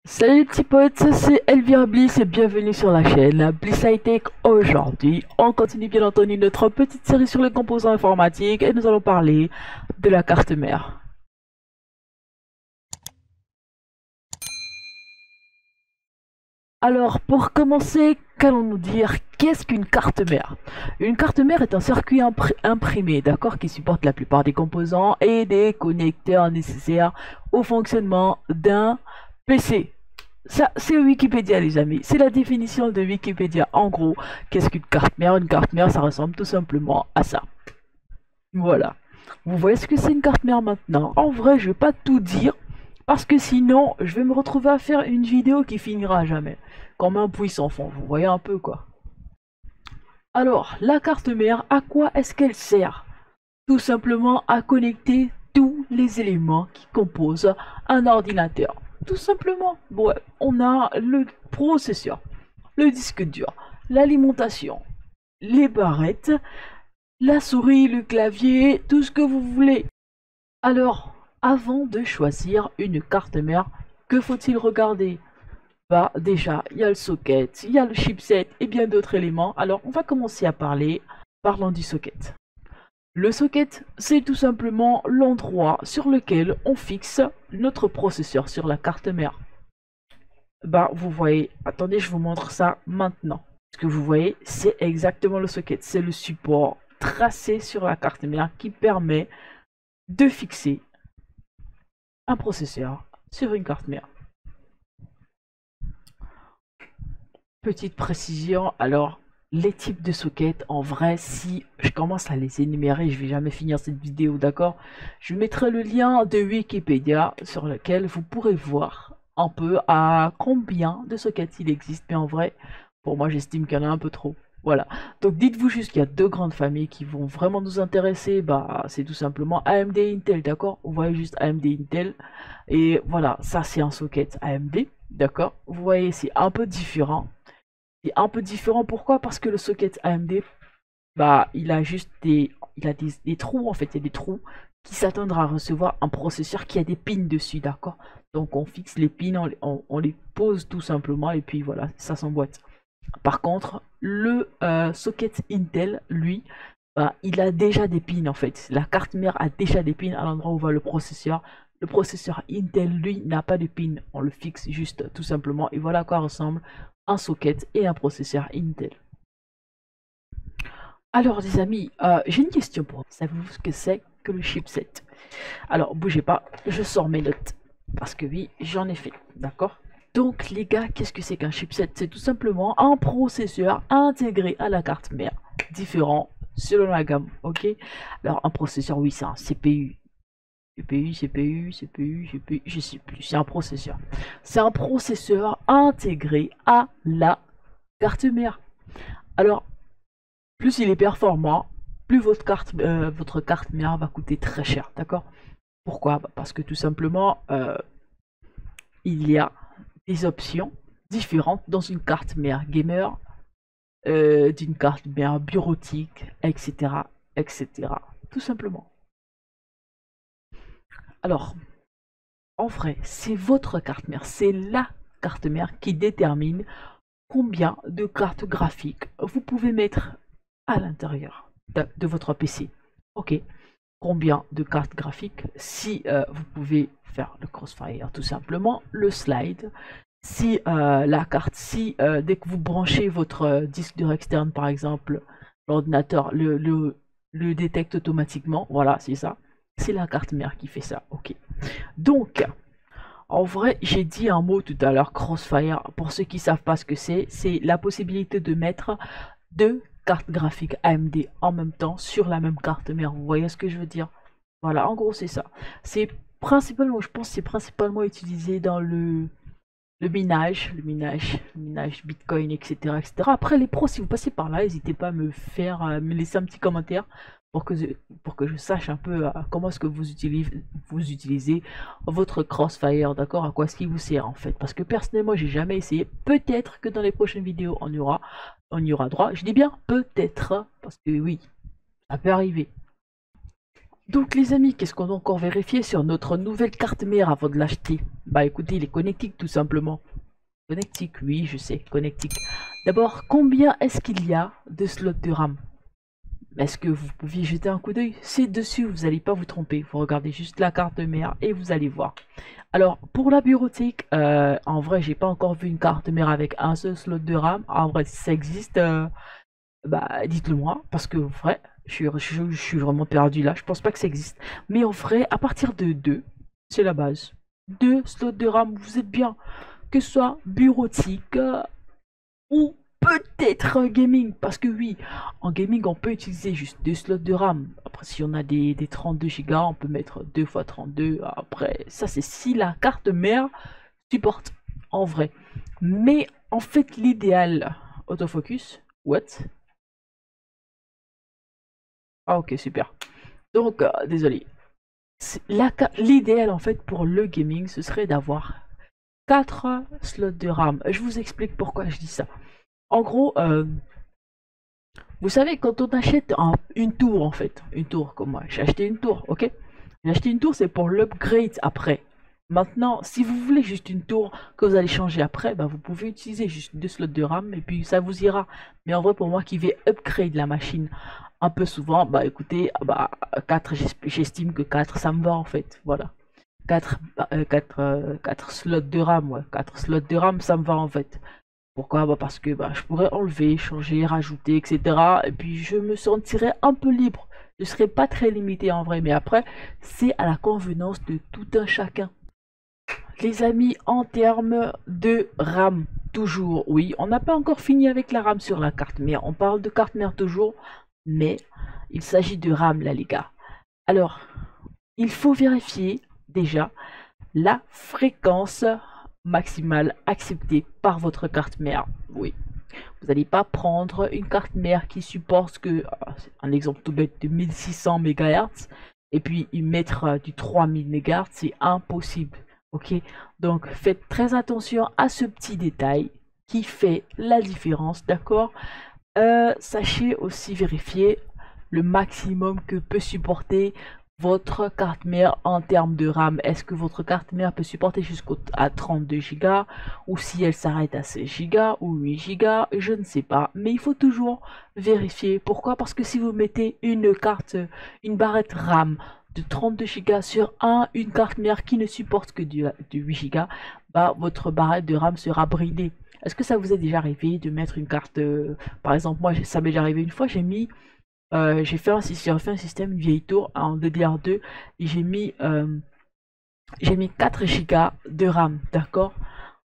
Salut les petits potes, c'est Elvira Bliss et bienvenue sur la chaîne Bliss High Tech. Aujourd'hui, on continue bien entendu notre petite série sur les composants informatiques et nous allons parler de la carte mère. Alors, pour commencer, qu'allons-nous dire? Qu'est-ce qu'une carte mère? Une carte mère est un circuit imprimé, d'accord, qui supporte la plupart des composants et des connecteurs nécessaires au fonctionnement d'un PC. Ça, c'est Wikipédia, les amis. C'est la définition de Wikipédia. En gros, qu'est-ce qu'une carte mère? Une carte mère, ça ressemble tout simplement à ça. Voilà. Vous voyez ce que c'est une carte mère maintenant? En vrai, je vais pas tout dire, parce que sinon, je vais me retrouver à faire une vidéo qui finira jamais. Comme un puits sans fond, vous voyez un peu quoi. Alors, la carte mère, à quoi est-ce qu'elle sert? Tout simplement à connecter tous les éléments qui composent un ordinateur. Tout simplement. Bon, ouais, on a le processeur, le disque dur, l'alimentation, les barrettes, la souris, le clavier, tout ce que vous voulez. Alors, avant de choisir une carte mère, que faut-il regarder? Bah, déjà, il y a le socket, il y a le chipset et bien d'autres éléments. Alors, on va commencer à parler. Parlons du socket. Le socket, c'est tout simplement l'endroit sur lequel on fixe notre processeur sur la carte mère. Bah, vous voyez, attendez, je vous montre ça maintenant. Ce que vous voyez, c'est exactement le socket. C'est le support tracé sur la carte mère qui permet de fixer un processeur sur une carte mère. Petite précision, alors les types de sockets, en vrai, si je commence à les énumérer, je vais jamais finir cette vidéo, d'accord? Je mettrai le lien de Wikipédia sur lequel vous pourrez voir un peu à combien de sockets il existe, mais en vrai, pour moi, j'estime qu'il y en a un peu trop. Voilà. Donc dites-vous juste qu'il y a deux grandes familles qui vont vraiment nous intéresser. Bah, c'est tout simplement AMD et Intel, d'accord? Vous voyez juste AMD Intel. Et voilà, ça c'est un socket AMD, d'accord? Vous voyez, c'est un peu différent. C'est un peu différent, pourquoi? Parce que le socket AMD, bah, il a juste des trous, en fait, il y a des trous qui s'attendent à recevoir un processeur qui a des pins dessus, d'accord? Donc on fixe les pins, on les pose tout simplement, et puis voilà, ça s'emboîte. Par contre, le socket Intel, lui, bah, il a déjà des pins, en fait. La carte mère a déjà des pins à l'endroit où va le processeur. Le processeur Intel, lui, n'a pas de pins. On le fixe juste tout simplement. Et voilà à quoi ressemble un socket et un processeur Intel. Alors, les amis, j'ai une question pour vous. Savez-vous ce que c'est que le chipset? Alors, bougez pas, je sors mes notes. Parce que oui, j'en ai fait, d'accord? Donc, les gars, qu'est-ce que c'est qu'un chipset? C'est tout simplement un processeur intégré à la carte mère, différent selon la gamme, ok? Alors, un processeur, oui, c'est un CPU. CPU, je sais plus, c'est un processeur. C'est un processeur intégré à la carte mère. Alors, plus il est performant, plus votre carte mère va coûter très cher, d'accord? Pourquoi? Bah, parce que tout simplement, il y a des options différentes dans une carte mère gamer, d'une carte mère bureautique, etc., etc. Tout simplement. Alors, en vrai, c'est votre carte mère, c'est la carte mère qui détermine combien de cartes graphiques vous pouvez mettre à l'intérieur de votre PC. Ok, combien de cartes graphiques, si vous pouvez faire le crossfire tout simplement, le slide, si la carte, si dès que vous branchez votre disque dur externe par exemple, l'ordinateur le détecte automatiquement, voilà c'est ça, c'est la carte mère qui fait ça, ok. Donc, en vrai, j'ai dit un mot tout à l'heure, Crossfire. Pour ceux qui savent pas ce que c'est la possibilité de mettre deux cartes graphiques AMD en même temps sur la même carte mère. Vous voyez ce que je veux dire? Voilà, en gros, c'est ça. C'est principalement, je pense, c'est principalement utilisé dans le minage Bitcoin, etc., etc. Après, les pros, si vous passez par là, n'hésitez pas à me laisser un petit commentaire pour que je sache un peu comment est-ce que vous utilisez votre Crossfire, d'accord? À quoi est-ce qu'il vous sert en fait? Parce que personnellement, j'ai jamais essayé. Peut-être que dans les prochaines vidéos, on y aura droit. Je dis bien peut-être, parce que oui, ça peut arriver. Donc les amis, qu'est-ce qu'on doit encore vérifier sur notre nouvelle carte mère avant de l'acheter? Bah écoutez, les connectiques tout simplement. Connectique, oui, je sais, connectique. D'abord, combien est-ce qu'il y a de slots de RAM? Est-ce que vous pouviez jeter un coup d'œil? C'est dessus, vous n'allez pas vous tromper. Vous regardez juste la carte mère et vous allez voir. Alors, pour la bureautique, en vrai, j'ai pas encore vu une carte mère avec un seul slot de RAM. En vrai, si ça existe, bah, dites-le moi, parce que en vrai, je suis vraiment perdu là. Je pense pas que ça existe. Mais en vrai, à partir de 2, c'est la base. 2 slots de RAM, vous êtes bien. Que ce soit bureautique ou peut-être gaming. Parce que oui, en gaming, on peut utiliser juste 2 slots de RAM. Après, si on a des 32 Go, on peut mettre 2 x 32. Après, ça, c'est si la carte mère supporte en vrai. Mais en fait, l'idéal, autofocus, what? Ah, ok, super. Donc, désolé. L'idéal, en fait, pour le gaming, ce serait d'avoir 4 slots de RAM. Je vous explique pourquoi je dis ça. En gros, vous savez, quand on achète une tour, en fait, une tour comme moi, j'ai acheté une tour, ok? J'ai acheté une tour, c'est pour l'upgrade après. Maintenant, si vous voulez juste une tour que vous allez changer après, bah, vous pouvez utiliser juste 2 slots de RAM et puis ça vous ira. Mais en vrai, pour moi qui vais upgrade la machine un peu souvent, bah écoutez, bah 4, j'estime que 4 ça me va en fait. Voilà. 4 slots de RAM, ouais. 4 slots de RAM, ça me va en fait. Pourquoi? Bah parce que bah, je pourrais enlever, changer, rajouter, etc. Et puis je me sentirais un peu libre. Je ne serais pas très limité en vrai, mais après, c'est à la convenance de tout un chacun. Les amis, en termes de RAM, toujours, oui, on n'a pas encore fini avec la RAM sur la carte mère. On parle de carte mère toujours, mais il s'agit de RAM là, les gars. Alors, il faut vérifier déjà la fréquence maximale acceptée par votre carte mère. Oui, vous n'allez pas prendre une carte mère qui supporte que, un exemple tout bête, de 1600 MHz et puis y mettre du 3000 MHz, c'est impossible. Ok, donc faites très attention à ce petit détail qui fait la différence, d'accord? Sachez aussi vérifier le maximum que peut supporter votre carte mère en termes de RAM. Est-ce que votre carte mère peut supporter jusqu'à 32 Go ou si elle s'arrête à 16 Go ou 8 Go, je ne sais pas. Mais il faut toujours vérifier. Pourquoi? Parce que si vous mettez une barrette RAM de 32 Go sur une carte mère qui ne supporte que du 8 Go, bah, votre barrette de RAM sera bridée. Est-ce que ça vous est déjà arrivé de mettre une carte, par exemple, moi ça m'est déjà arrivé une fois, j'ai fait un système, une vieille tour en DDR2 et j'ai mis 4 Go de RAM, d'accord?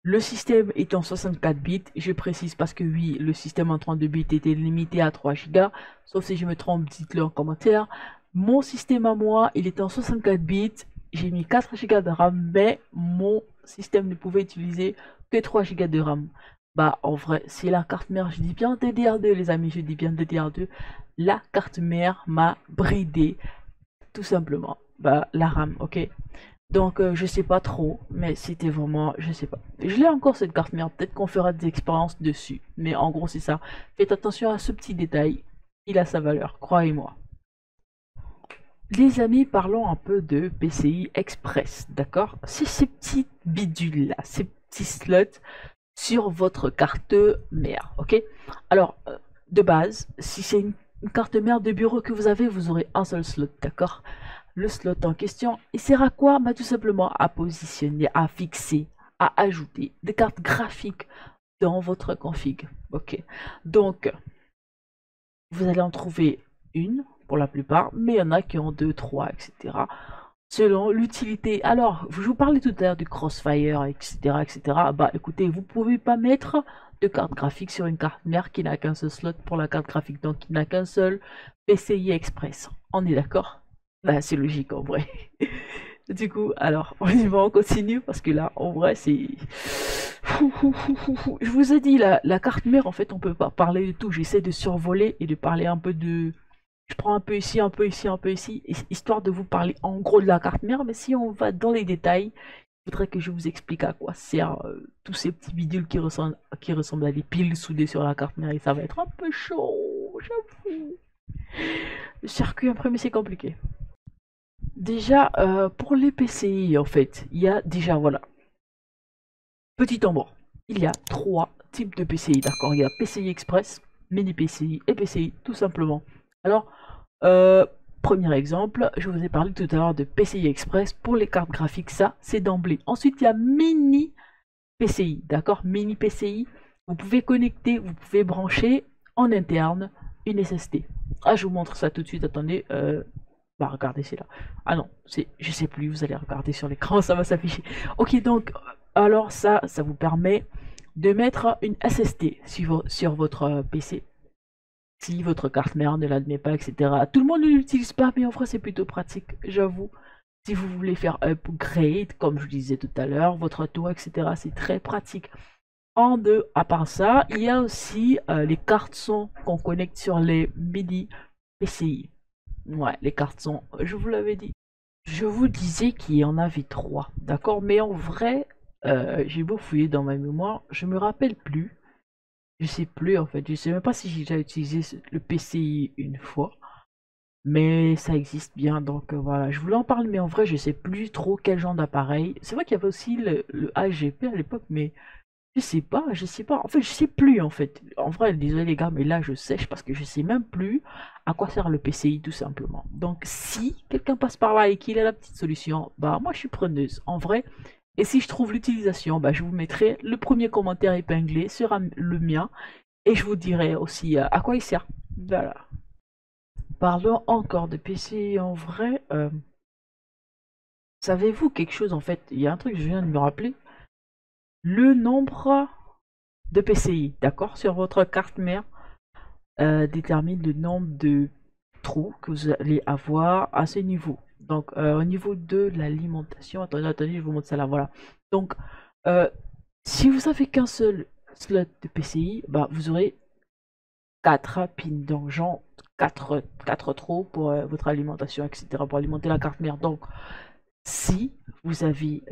Le système est en 64 bits, je précise parce que oui, le système en 32 bits était limité à 3 Go, sauf si je me trompe, dites-le en commentaire. Mon système à moi, il est en 64 bits, j'ai mis 4 Go de RAM, mais mon système ne pouvait utiliser que 3 Go de RAM. Bah en vrai, c'est la carte mère, je dis bien DDR2 les amis, je dis bien DDR2. La carte mère m'a bridé, tout simplement. Bah la RAM, ok? Donc je sais pas trop, mais c'était vraiment, je sais pas. Je l'ai encore cette carte mère, peut-être qu'on fera des expériences dessus. Mais en gros c'est ça. Faites attention à ce petit détail, il a sa valeur, croyez-moi. Les amis, parlons un peu de PCI Express, d'accord? C'est ces petits bidules là, ces petits slots sur votre carte mère, ok? Alors, de base, si c'est une carte mère de bureau que vous avez, vous aurez un seul slot, d'accord? Le slot en question, il sert à quoi? Bah, tout simplement à positionner, à fixer, à ajouter des cartes graphiques dans votre config, ok? Donc, vous allez en trouver une pour la plupart, mais il y en a qui ont deux, trois, etc. Selon l'utilité. Alors, je vous parlais tout à l'heure du Crossfire, etc., etc. Bah, écoutez, vous pouvez pas mettre de carte graphique sur une carte mère qui n'a qu'un seul slot pour la carte graphique, donc qui n'a qu'un seul PCI Express. On est d'accord? Bah, c'est logique en vrai. Du coup, alors, on y va, on continue parce que là, en vrai, c'est. Je vous ai dit, la carte mère, en fait, on peut pas parler de tout. J'essaie de survoler et de parler un peu de. Je prends un peu ici, un peu ici, un peu ici, histoire de vous parler en gros de la carte mère. Mais si on va dans les détails, il faudrait que je vous explique à quoi servent tous ces petits bidules qui ressemblent à des piles soudées sur la carte mère. Et ça va être un peu chaud, j'avoue. Le circuit imprimé, c'est compliqué. Déjà, pour les PCI, en fait, il y a déjà, voilà, petit tambour. Il y a trois types de PCI, d'accord? Il y a PCI Express, Mini PCI et PCI, tout simplement. Alors, euh, premier exemple, je vous ai parlé tout à l'heure de PCI Express. Pour les cartes graphiques, ça, c'est d'emblée. Ensuite, il y a Mini PCI, d'accord? Mini PCI, vous pouvez connecter, vous pouvez brancher en interne une SSD. Ah, je vous montre ça tout de suite, attendez. Bah, regardez, c'est là. Ah non, je sais plus, vous allez regarder sur l'écran, ça va s'afficher. Ok, donc, alors ça vous permet de mettre une SSD sur votre PC. Si votre carte mère ne l'admet pas, etc. Tout le monde ne l'utilise pas, mais en vrai, c'est plutôt pratique, j'avoue. Si vous voulez faire upgrade, comme je disais tout à l'heure, votre tour, etc., c'est très pratique. En deux, à part ça, il y a aussi les cartes son qu'on connecte sur les mini PCI. Ouais, les cartes son, je vous l'avais dit. Je vous disais qu'il y en avait trois, d'accord? Mais en vrai, j'ai beau fouiller dans ma mémoire, je me rappelle plus. Je sais plus en fait, je sais même pas si j'ai déjà utilisé le PCI une fois. Mais ça existe bien, donc voilà. Je voulais en parler, mais en vrai, je sais plus trop quel genre d'appareil. C'est vrai qu'il y avait aussi le AGP à l'époque, mais je sais pas. En fait, je sais plus en fait. En vrai, désolé les gars, mais là, je sèche parce que je sais même plus à quoi sert le PCI tout simplement. Donc, si quelqu'un passe par là et qu'il a la petite solution, bah moi, je suis preneuse. En vrai. Et si je trouve l'utilisation, bah je vous mettrai le premier commentaire épinglé sera le mien et je vous dirai aussi à quoi il sert. Voilà. Parlons encore de PC en vrai. Savez-vous quelque chose en fait? Il y a un truc que je viens de me rappeler. Le nombre de PCI, d'accord, sur votre carte mère détermine le nombre de trous que vous allez avoir à ce niveau. Donc au niveau de l'alimentation, attendez, je vous montre ça là, voilà. Donc si vous avez qu'un seul slot de PCI, bah vous aurez 4 pins, donc genre 4 trous pour votre alimentation, etc. pour alimenter la carte mère. Donc si vous avez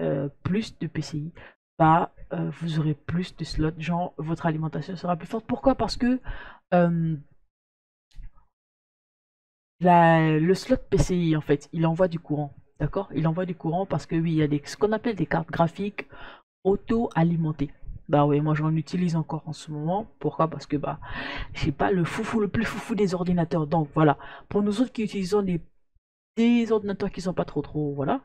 plus de PCI, bah, vous aurez plus de slots, genre votre alimentation sera plus forte. Pourquoi? Parce que euh, le slot PCI, en fait, il envoie du courant. D'accord? Il envoie du courant parce que oui, il y a ce qu'on appelle des cartes graphiques auto-alimentées. Bah oui, moi j'en utilise encore en ce moment. Pourquoi? Parce que bah, j'ai pas le foufou, le plus foufou des ordinateurs. Donc voilà, pour nous autres qui utilisons des ordinateurs qui sont pas trop, voilà,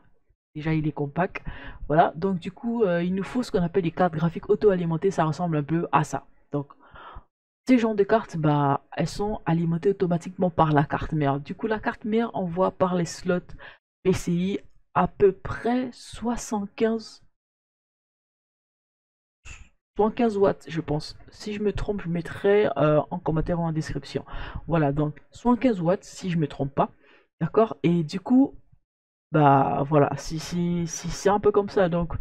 déjà, il est compact. Voilà. Donc, du coup, il nous faut ce qu'on appelle des cartes graphiques auto-alimentées. Ça ressemble un peu à ça. Donc, ces genres de cartes, bah, elles sont alimentées automatiquement par la carte mère. Du coup, la carte mère envoie par les slots PCI à peu près 75 watts, je pense. Si je me trompe, je mettrai en commentaire ou en description. Voilà, donc 75 watts, si je me trompe pas. D'accord? Et du coup, bah voilà, si c'est un peu comme ça. Donc,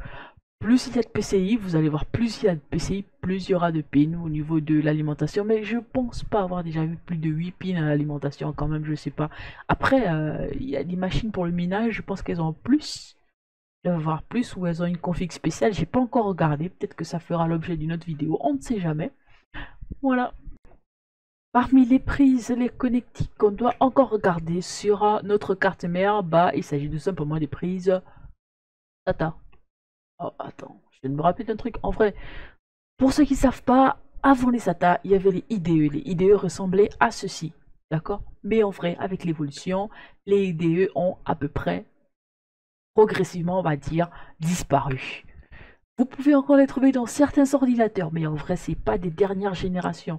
plus il y a de PCI, vous allez voir, plus il y a de PCI, plus il y aura de pins au niveau de l'alimentation. Mais je pense pas avoir déjà vu plus de 8 pins à l'alimentation quand même, je sais pas. Après, il y a des machines pour le minage, je pense qu'elles ont plus. Elles doivent avoir plus ou elles ont une config spéciale. J'ai pas encore regardé, peut-être que ça fera l'objet d'une autre vidéo, on ne sait jamais. Voilà. Parmi les prises, les connectiques qu'on doit encore regarder sur notre carte mère, bah, il s'agit tout simplement des prises SATA. Oh, attends, je viens de me rappeler d'un truc. En vrai, pour ceux qui ne savent pas, avant les SATA, il y avait les IDE. Les IDE ressemblaient à ceci. D'accord? Mais en vrai, avec l'évolution, les IDE ont à peu près, progressivement, on va dire, disparu. Vous pouvez encore les trouver dans certains ordinateurs, mais en vrai, c'est pas des dernières générations.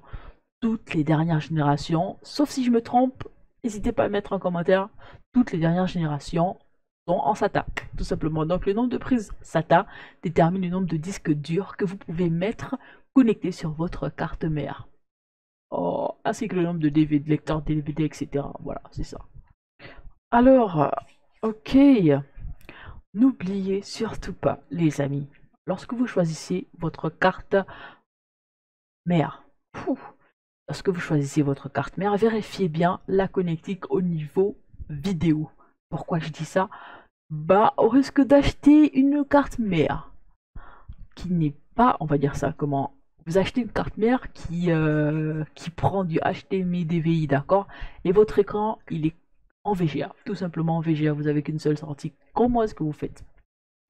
Toutes les dernières générations, sauf si je me trompe, n'hésitez pas à mettre en commentaire, toutes les dernières générations sont en SATA, tout simplement. Donc le nombre de prises SATA détermine le nombre de disques durs que vous pouvez mettre connectés sur votre carte mère. Oh, ainsi que le nombre de DVD, de lecteurs DVD, etc. Voilà, c'est ça. Alors, ok, n'oubliez surtout pas, les amis, lorsque vous choisissez votre carte mère, lorsque vous choisissez votre carte mère, vérifiez bien la connectique au niveau vidéo. Pourquoi je dis ça? Bah, au risque d'acheter une carte mère qui n'est pas, on va dire ça, comment? Vous achetez une carte mère qui prend du HDMI DVI, d'accord? Et votre écran, il est en VGA. Tout simplement en VGA, vous avez qu'une seule sortie. Comment est-ce que vous faites?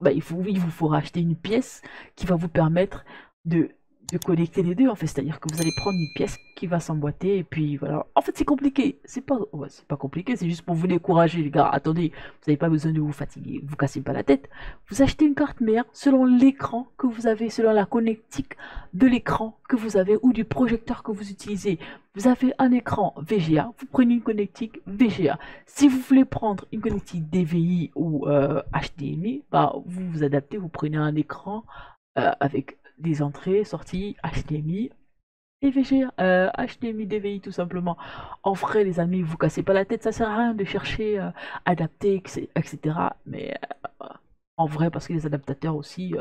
Bah, il vous faut racheter une pièce qui va vous permettre de, de connecter les deux, en fait. C'est-à-dire que vous allez prendre une pièce qui va s'emboîter, et puis voilà. En fait, c'est compliqué. C'est pas compliqué, c'est juste pour vous décourager, les gars. Attendez, vous n'avez pas besoin de vous fatiguer, vous cassez pas la tête. Vous achetez une carte mère selon l'écran que vous avez, selon la connectique de l'écran que vous avez ou du projecteur que vous utilisez. Vous avez un écran VGA, vous prenez une connectique VGA. Si vous voulez prendre une connectique DVI ou HDMI, bah, vous vous adaptez, vous prenez un écran avec des entrées, sorties, HDMI et VGA, HDMI, DVI tout simplement. En vrai, les amis, vous cassez pas la tête, ça sert à rien de chercher adapter, etc. Mais en vrai, parce que les adaptateurs aussi,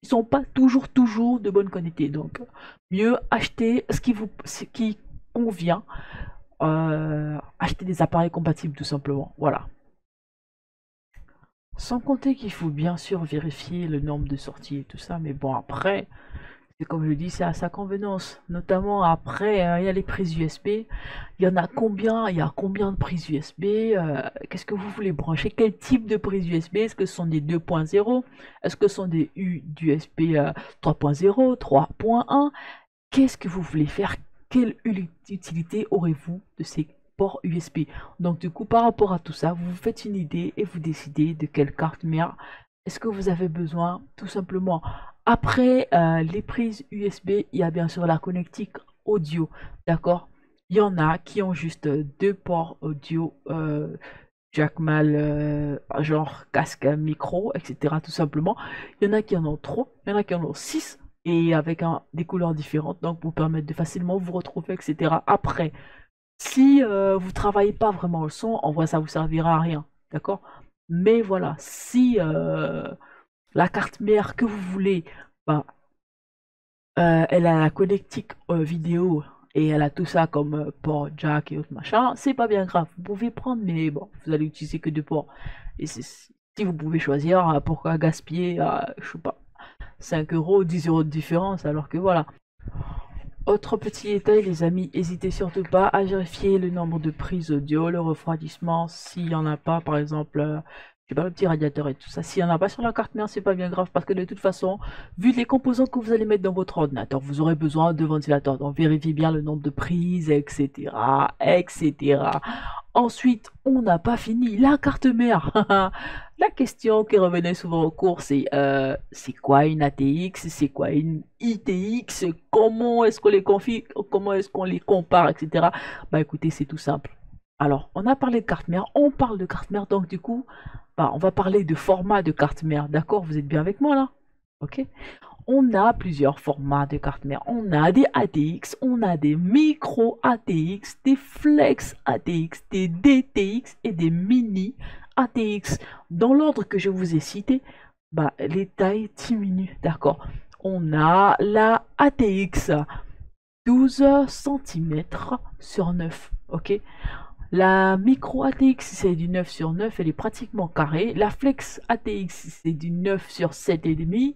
ils sont pas toujours de bonne qualité. Donc, mieux acheter ce qui convient. Acheter des appareils compatibles tout simplement. Voilà. Sans compter qu'il faut bien sûr vérifier le nombre de sorties et tout ça. Mais bon, après, c'est comme je dis, c'est à sa convenance. Notamment après, il y a les prises USB. Il y en a combien? Il y a combien de prises USB? Qu'est-ce que vous voulez brancher? Quel type de prise USB? Est-ce que ce sont des 2.0? Est-ce que ce sont des USB 3.0, 3.1? Qu'est-ce que vous voulez faire? Quelle utilité aurez-vous de ces ports USB? Donc du coup, par rapport à tout ça, vous vous faites une idée et vous décidez de quelle carte mère est-ce que vous avez besoin, tout simplement. Après les prises USB, il y a bien sûr la connectique audio, d'accord? Il y en a qui ont juste deux ports audio, jack mal, genre casque, micro, etc. tout simplement. Il y en a qui en ont trois, il y en a qui en ont six, et avec des couleurs différentes, donc pour permettre de facilement vous retrouver, etc. Après, si vous travaillez pas vraiment le son, en vrai ça vous servira à rien, d'accord? Mais voilà, si la carte mère que vous voulez, bah, elle a la connectique vidéo et elle a tout ça comme port jack et autres machin, c'est pas bien grave. Vous pouvez prendre, mais bon, vous allez utiliser que deux ports. Et si vous pouvez choisir, pourquoi gaspiller, je sais pas, 5 euros, 10 euros de différence, alors que voilà. Autre petit détail, les amis, n'hésitez surtout pas à vérifier le nombre de prises audio, le refroidissement, s'il n'y en a pas, par exemple, je sais pas, le petit radiateur et tout ça. S'il n'y en a pas sur la carte mère, c'est pas bien grave parce que de toute façon, vu les composants que vous allez mettre dans votre ordinateur, vous aurez besoin de ventilateurs. Donc vérifiez bien le nombre de prises, etc., etc. Ensuite, on n'a pas fini. La carte mère. La question qui revenait souvent au cours, c'est quoi une ATX? C'est quoi une ITX? Comment est-ce qu'on les confie? Comment est-ce qu'on les compare, etc. Bah écoutez, c'est tout simple. Alors, on a parlé de carte mère, on parle de carte mère, donc du coup, bah, on va parler de format de carte mère. D'accord? Vous êtes bien avec moi là? Ok? On a plusieurs formats de carte mère. On a des ATX, on a des micro ATX, des flex ATX, des DTX et des mini ATX. Dans l'ordre que je vous ai cité, bah, les tailles diminuent, d'accord? On a la ATX 12 cm sur 9, ok? La micro ATX, c'est du 9 sur 9, elle est pratiquement carrée. La flex ATX, c'est du 9 sur 7,5.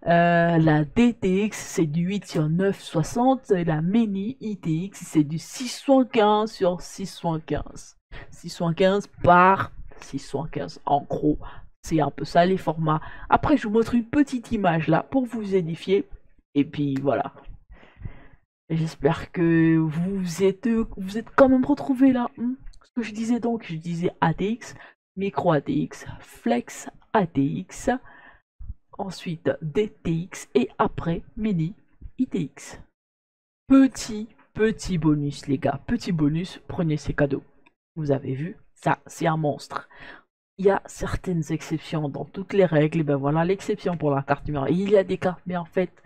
La DTX, c'est du 8 sur 9, 60. Et la mini ITX, c'est du 615 sur 615. 615 par 615. En gros, c'est un peu ça les formats. Après, je vous montre une petite image là pour vous édifier. Et puis voilà. J'espère que vous êtes quand même retrouvés là. Ce que je disais donc, je disais ATX, micro ATX, flex ATX, ensuite DTX et après mini ITX. Petit bonus les gars, petit bonus, prenez ces cadeaux. Vous avez vu, ça c'est un monstre. Il y a certaines exceptions dans toutes les règles, et ben voilà l'exception pour la carte mère. Il y a des cartes mères faites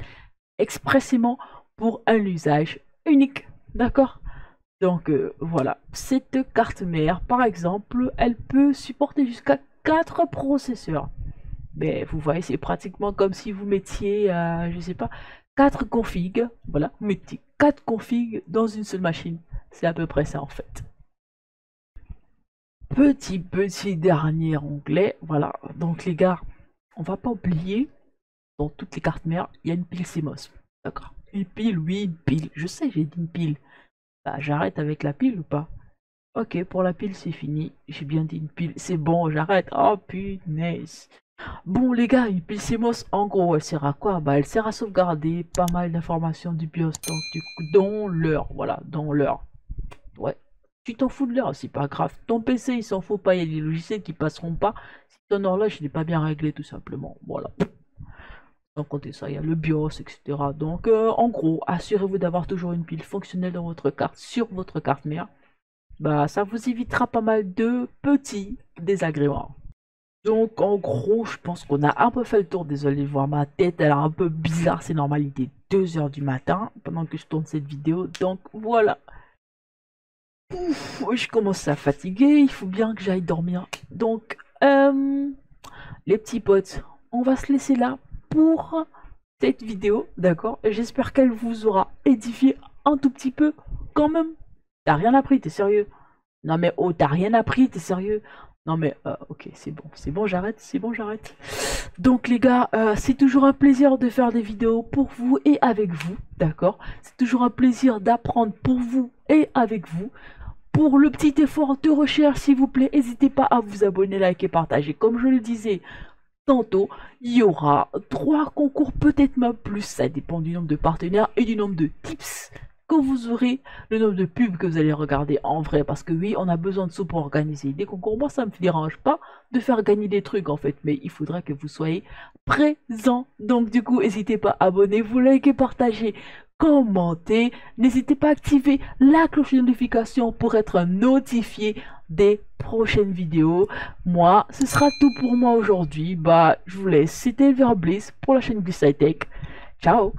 expressément pour un usage unique, d'accord? Donc voilà, cette carte mère, par exemple, elle peut supporter jusqu'à 4 processeurs. Mais vous voyez, c'est pratiquement comme si vous mettiez, je sais pas, 4 configs, voilà, vous mettez 4 configs dans une seule machine. C'est à peu près ça en fait. Petit dernier onglet, voilà. Donc les gars, on va pas oublier, dans toutes les cartes mères, il y a une pile CMOS. D'accord. Une pile, oui, une pile. Je sais, j'ai dit une pile. Bah, j'arrête avec la pile ou pas? Ok, pour la pile, c'est fini. J'ai bien dit une pile. C'est bon, j'arrête. Oh, punaise. Bon, les gars, une pile CMOS, en gros, elle sert à quoi? Bah, elle sert à sauvegarder pas mal d'informations du BIOS, donc, du coup, dans l'heure. Voilà, dans l'heure. Ouais. Tu t'en fous de l'heure, c'est pas grave. Ton PC, il s'en fout pas. Il y a des logiciels qui passeront pas si ton horloge n'est pas bien réglé, tout simplement. Voilà. Sans compter ça, il y a le BIOS, etc. Donc, en gros, assurez-vous d'avoir toujours une pile fonctionnelle dans votre carte, sur votre carte mère. Bah, ça vous évitera pas mal de petits désagréments. Donc, en gros, je pense qu'on a un peu fait le tour. Désolé de voir ma tête, elle est un peu bizarre. C'est normal, il était 2 heures du matin pendant que je tourne cette vidéo. Donc, voilà. Ouf, je commence à fatiguer. Il faut bien que j'aille dormir. Donc, les petits potes, on va se laisser là pour cette vidéo, d'accord? J'espère qu'elle vous aura édifié un tout petit peu quand même. T'as rien appris, t'es sérieux? Non mais oh, t'as rien appris, t'es sérieux? Non mais ok, c'est bon, j'arrête, c'est bon, j'arrête. Donc les gars, c'est toujours un plaisir de faire des vidéos pour vous et avec vous, d'accord? C'est toujours un plaisir d'apprendre pour vous et avec vous. Pour le petit effort de recherche, s'il vous plaît, n'hésitez pas à vous abonner, liker, partager. Comme je le disais tantôt, il y aura 3 concours, peut-être même plus. Ça dépend du nombre de partenaires et du nombre de tips que vous aurez, le nombre de pubs que vous allez regarder en vrai. Parce que oui, on a besoin de sous pour organiser des concours. Moi, ça me dérange pas de faire gagner des trucs en fait. Mais il faudra que vous soyez présents. Donc du coup, n'hésitez pas à abonnez-vous, likez, partagez, commentez. N'hésitez pas à activer la cloche de notification pour être notifié des prochaines vidéos. Moi, ce sera tout pour moi aujourd'hui. Bah, je vous laisse. C'était Verbliss pour la chaîne Bliss High Tech. Ciao!